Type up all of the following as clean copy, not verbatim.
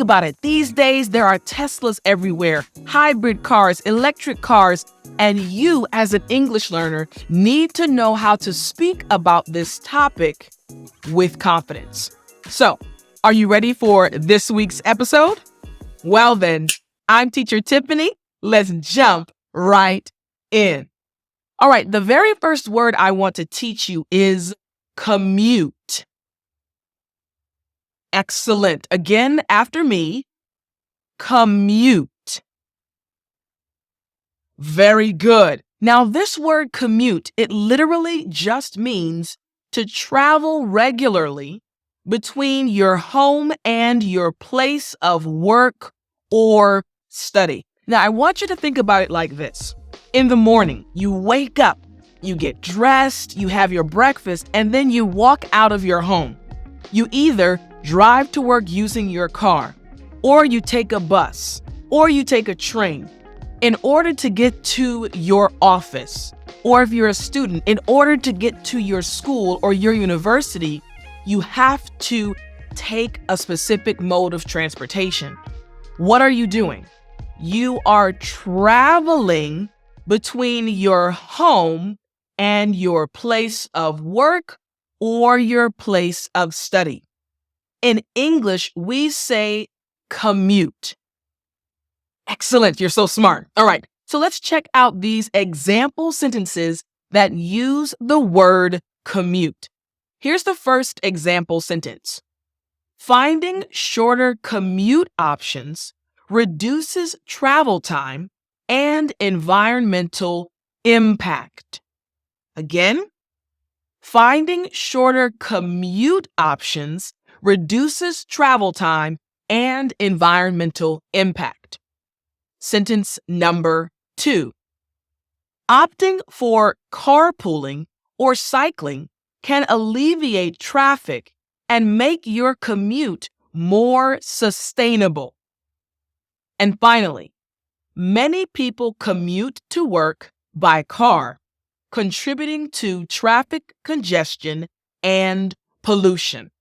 about it. These days, there are Teslas everywhere, hybrid cars, electric cars, and you, as an English learner, need to know how to speak about this topic with confidence. So, are you ready for this week's episode? Well then, I'm teacher Tiffani. Let's jump right in. All right, the very first word I want to teach you is commute. Excellent. Again, after me, commute. Very good. Now, this word commute, it literally just means to travel regularly between your home and your place of work or study. Now, I want you to think about it like this. In the morning, you wake up, you get dressed, you have your breakfast, and then you walk out of your home. You either drive to work using your car, or you take a bus, or you take a train. In order to get to your office, or if you're a student, in order to get to your school or your university, you have to take a specific mode of transportation. What are you doing? You are traveling between your home and your place of work or your place of study. In English, we say commute. Excellent. You're so smart. All right. So let's check out these example sentences that use the word commute. Here's the first example sentence. Finding shorter commute options reduces travel time and environmental impact. Again, finding shorter commute options reduces travel time and environmental impact. Sentence number 2. Opting for carpooling or cycling can alleviate traffic and make your commute more sustainable. And finally, many people commute to work by car, contributing to traffic congestion and pollution.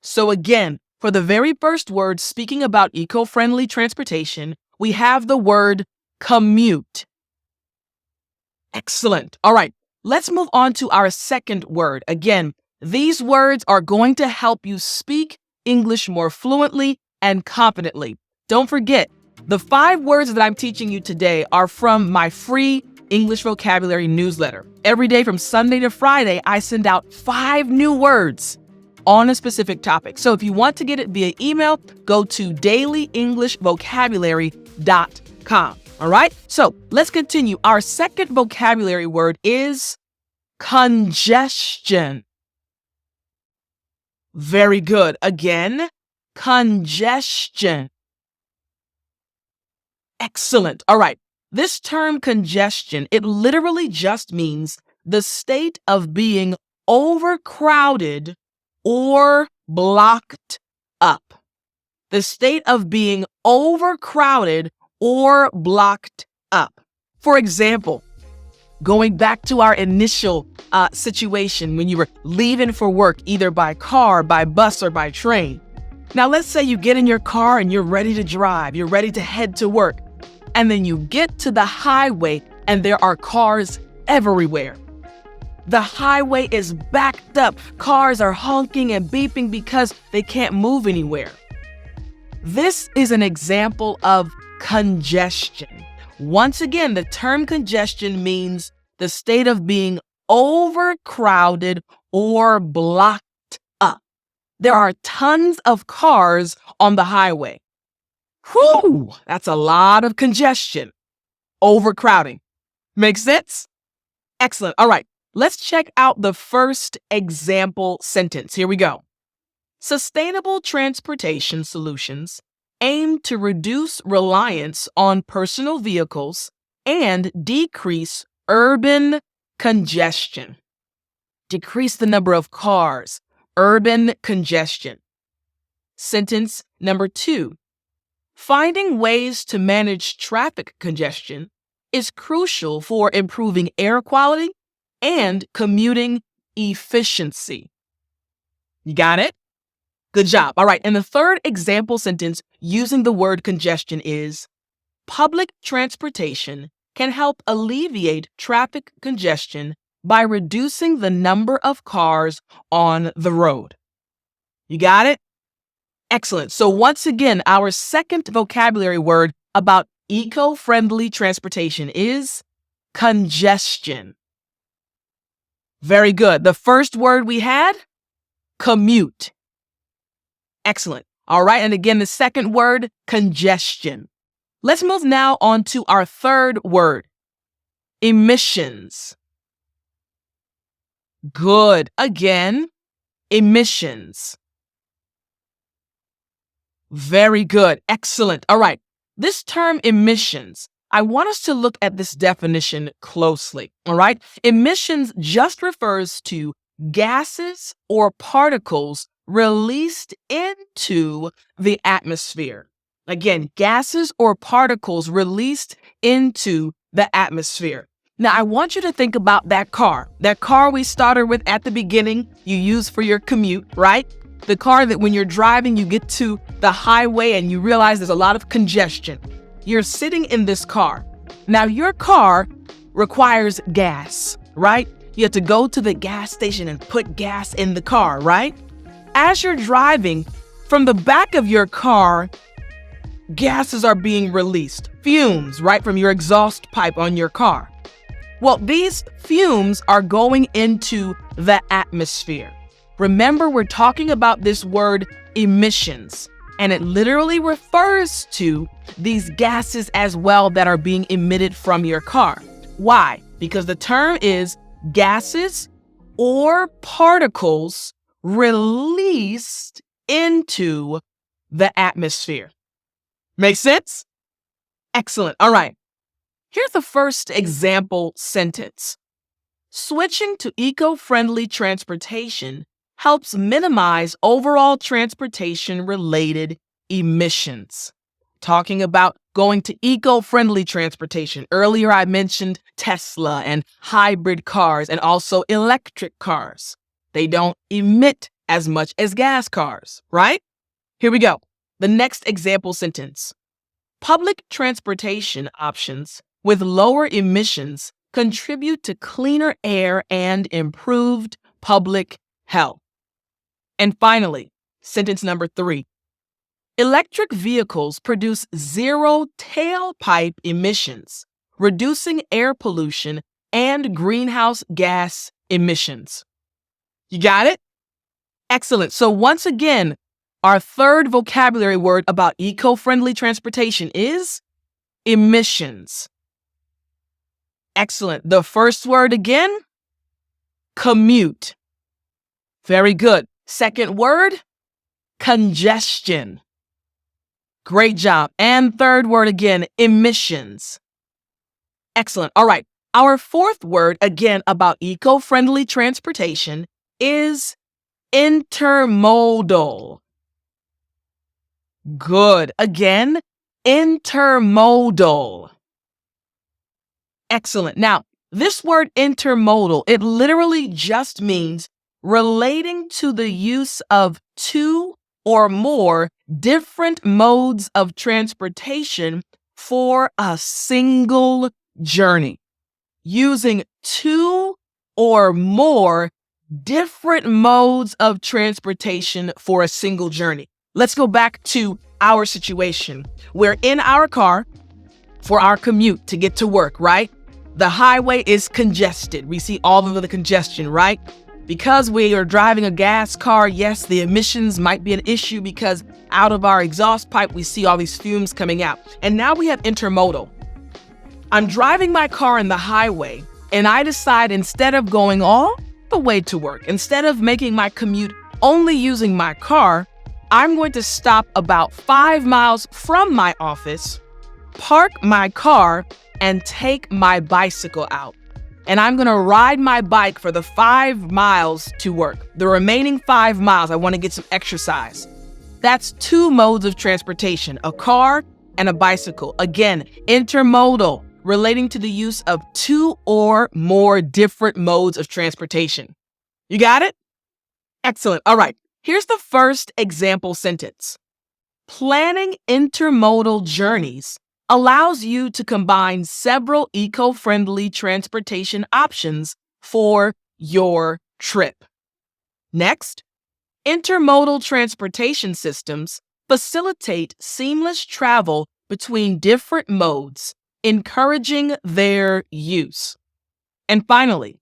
So again, for the very first word speaking about eco-friendly transportation, we have the word commute. Excellent. All right, let's move on to our second word. Again, these words are going to help you speak English more fluently and confidently. Don't forget, the 5 words that I'm teaching you today are from my free English vocabulary newsletter. Every day from Sunday to Friday, I send out 5 new words on a specific topic. So if you want to get it via email, go to dailyenglishvocabulary.com. All right? So let's continue. Our second vocabulary word is congestion. Very good. Again, congestion. Excellent. All right. This term congestion, it literally just means the state of being overcrowded or blocked up. The state of being overcrowded or blocked up. For example, going back to our initial situation when you were leaving for work, either by car, by bus, or by train. Now, let's say you get in your car and you're ready to drive. You're ready to head to work. And then you get to the highway and there are cars everywhere. The highway is backed up. Cars are honking and beeping because they can't move anywhere. This is an example of congestion. Once again, the term congestion means the state of being overcrowded or blocked up. There are tons of cars on the highway. Whew, that's a lot of congestion. Overcrowding. Makes sense? Excellent. All right, let's check out the first example sentence. Here we go. Sustainable transportation solutions aim to reduce reliance on personal vehicles and decrease urban congestion. Decrease the number of cars, urban congestion. Sentence number 2. Finding ways to manage traffic congestion is crucial for improving air quality and commuting efficiency. You got it? Good job. All right. And the third example sentence using the word congestion is public transportation can help alleviate traffic congestion by reducing the number of cars on the road. You got it? Excellent. So once again, our second vocabulary word about eco-friendly transportation is congestion. Very good. The first word we had, commute. Excellent. All right. And again, the second word, congestion. Let's move now on to our third word, emissions. Good. Again, emissions. Very good. Excellent. All right. This term emissions, I want us to look at this definition closely. All right. Emissions just refers to gases or particles released into the atmosphere. Again, gases or particles released into the atmosphere. Now, I want you to think about that car we started with at the beginning, you use for your commute, right? The car that when you're driving, you get to the highway and you realize there's a lot of congestion. You're sitting in this car. Now, your car requires gas, right? You have to go to the gas station and put gas in the car, right? As you're driving, from the back of your car, gases are being released, fumes, right, from your exhaust pipe on your car. Well, these fumes are going into the atmosphere. Remember, we're talking about this word emissions, and it literally refers to these gases as well that are being emitted from your car. Why? Because the term is gases or particles released into the atmosphere. Make sense? Excellent. All right. Here's the first example sentence. Switching to eco-friendly transportation helps minimize overall transportation-related emissions. Talking about going to eco-friendly transportation. Earlier, I mentioned Tesla and hybrid cars and also electric cars. They don't emit as much as gas cars, right? Here we go. The next example sentence. Public transportation options with lower emissions contribute to cleaner air and improved public health. And finally, sentence number 3. Electric vehicles produce zero tailpipe emissions, reducing air pollution and greenhouse gas emissions. You got it? Excellent. So once again, our third vocabulary word about eco-friendly transportation is emissions. Excellent. The first word again, commute. Very good. Second word, congestion. Great job. And third word again, emissions. Excellent. All right. Our fourth word again about eco-friendly transportation is intermodal. Good. Again, intermodal. Excellent. Now, this word intermodal, it literally just means relating to the use of two or more different modes of transportation for a single journey. Using two or more different modes of transportation for a single journey. Let's go back to our situation. We're in our car for our commute to get to work, right? The highway is congested. We see all of the congestion, right? Because we are driving a gas car, yes, the emissions might be an issue because out of our exhaust pipe, we see all these fumes coming out. And now we have intermodal. I'm driving my car in the highway, and I decide instead of going all the way to work, instead of making my commute only using my car, I'm going to stop about 5 miles from my office, park my car, and take my bicycle out. And I'm going to ride my bike for the 5 miles to work. The remaining 5 miles, I want to get some exercise. That's two modes of transportation, a car and a bicycle. Again, intermodal, relating to the use of two or more different modes of transportation. You got it? Excellent. All right. Here's the first example sentence. Planning intermodal journeys allows you to combine several eco-friendly transportation options for your trip. Next, intermodal transportation systems facilitate seamless travel between different modes, encouraging their use. And finally,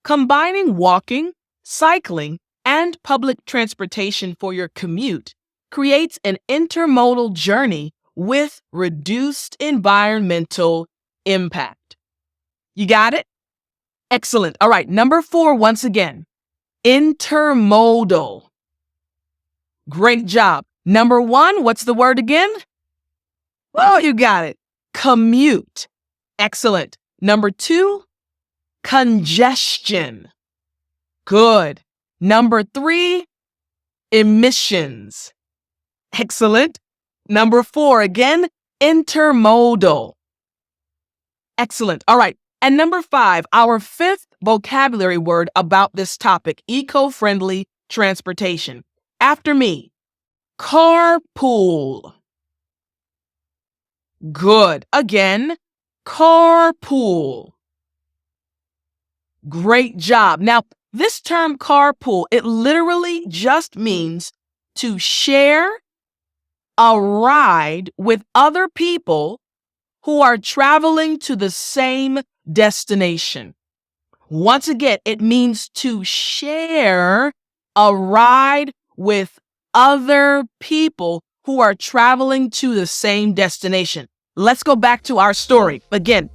combining walking, cycling, and public transportation for your commute creates an intermodal journey with reduced environmental impact. You got it? Excellent. All right, number 4, once again, intermodal. Great job. Number 1, what's the word again? Oh, you got it. Commute. Excellent. Number 2, congestion. Good. Number 3, emissions. Excellent. Number 4, again, intermodal. Excellent. All right. And number 5, our 5th vocabulary word about this topic, eco-friendly transportation. After me, carpool. Good. Again, carpool. Great job. Now, this term carpool, it literally just means to share a ride with other people who are traveling to the same destination. Once again, it means to share a ride with other people who are traveling to the same destination. Let's go back to our story. Again,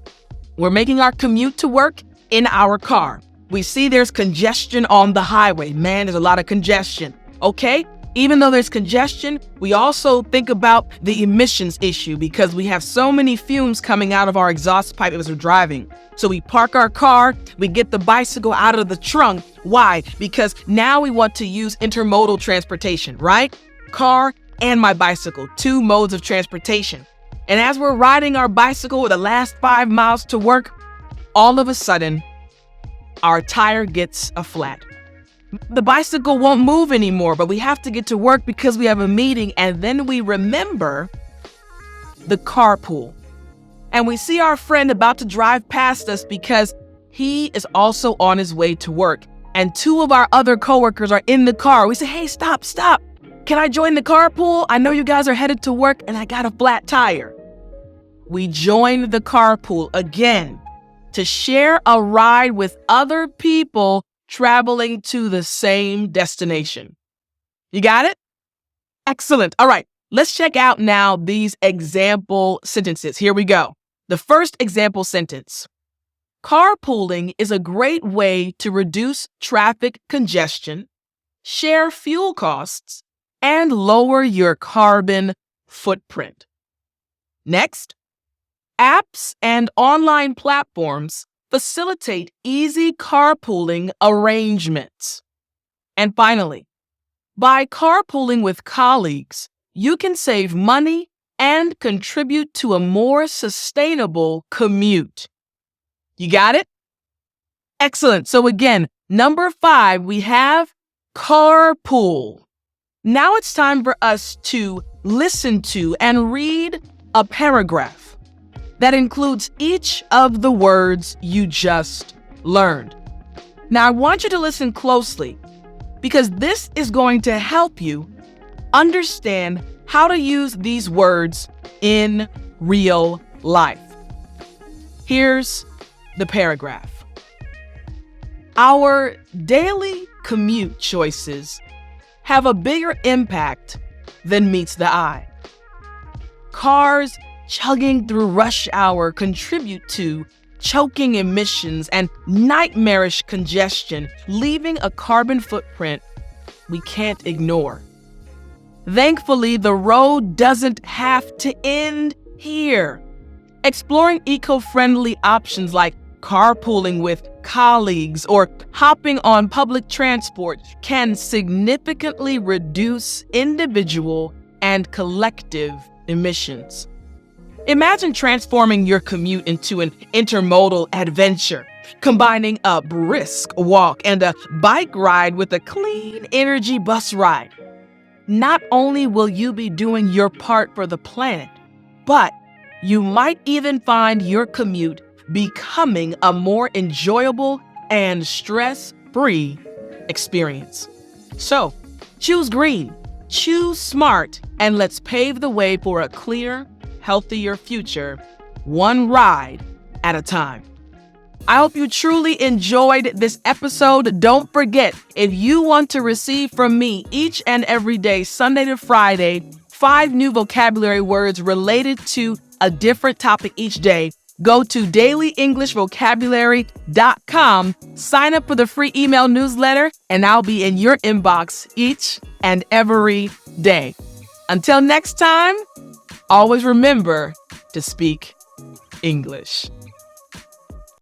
we're making our commute to work in our car. We see there's congestion on the highway. Man, there's a lot of congestion. Okay? Even though there's congestion, we also think about the emissions issue because we have so many fumes coming out of our exhaust pipe as we're driving. So we park our car, we get the bicycle out of the trunk. Why? Because now we want to use intermodal transportation, right? Car and my bicycle, 2 modes of transportation. And as we're riding our bicycle the last 5 miles to work, all of a sudden, our tire gets a flat. The bicycle won't move anymore, but we have to get to work because we have a meeting, and then we remember the carpool. And we see our friend about to drive past us because he is also on his way to work. And 2 of our other coworkers are in the car. We say, hey, stop. Can I join the carpool? I know you guys are headed to work and I got a flat tire. We join the carpool again to share a ride with other people traveling to the same destination. You got it? Excellent. All right, let's check out now these example sentences. Here we go. The first example sentence. Carpooling is a great way to reduce traffic congestion, share fuel costs, and lower your carbon footprint. Next, apps and online platforms facilitate easy carpooling arrangements. And finally, by carpooling with colleagues, you can save money and contribute to a more sustainable commute. You got it? Excellent. So again, number 5, we have carpool. Now it's time for us to listen to and read a paragraph that includes each of the words you just learned. Now, I want you to listen closely because this is going to help you understand how to use these words in real life. Here's the paragraph. Our daily commute choices have a bigger impact than meets the eye. Cars chugging through rush hour contribute to choking emissions and nightmarish congestion, leaving a carbon footprint we can't ignore. Thankfully, the road doesn't have to end here. Exploring eco-friendly options like carpooling with colleagues or hopping on public transport can significantly reduce individual and collective emissions. Imagine transforming your commute into an intermodal adventure. combining a brisk walk and a bike ride with a clean energy bus ride. Not only will you be doing your part for the planet, but you might even find your commute becoming a more enjoyable and stress-free experience. So, choose green, choose smart, and let's pave the way for a clear, healthier future, one ride at a time. I hope you truly enjoyed this episode. Don't forget, if you want to receive from me each and every day, Sunday to Friday, 5 new vocabulary words related to a different topic each day, go to dailyenglishvocabulary.com, sign up for the free email newsletter, and I'll be in your inbox each and every day. Until next time, always remember to speak English.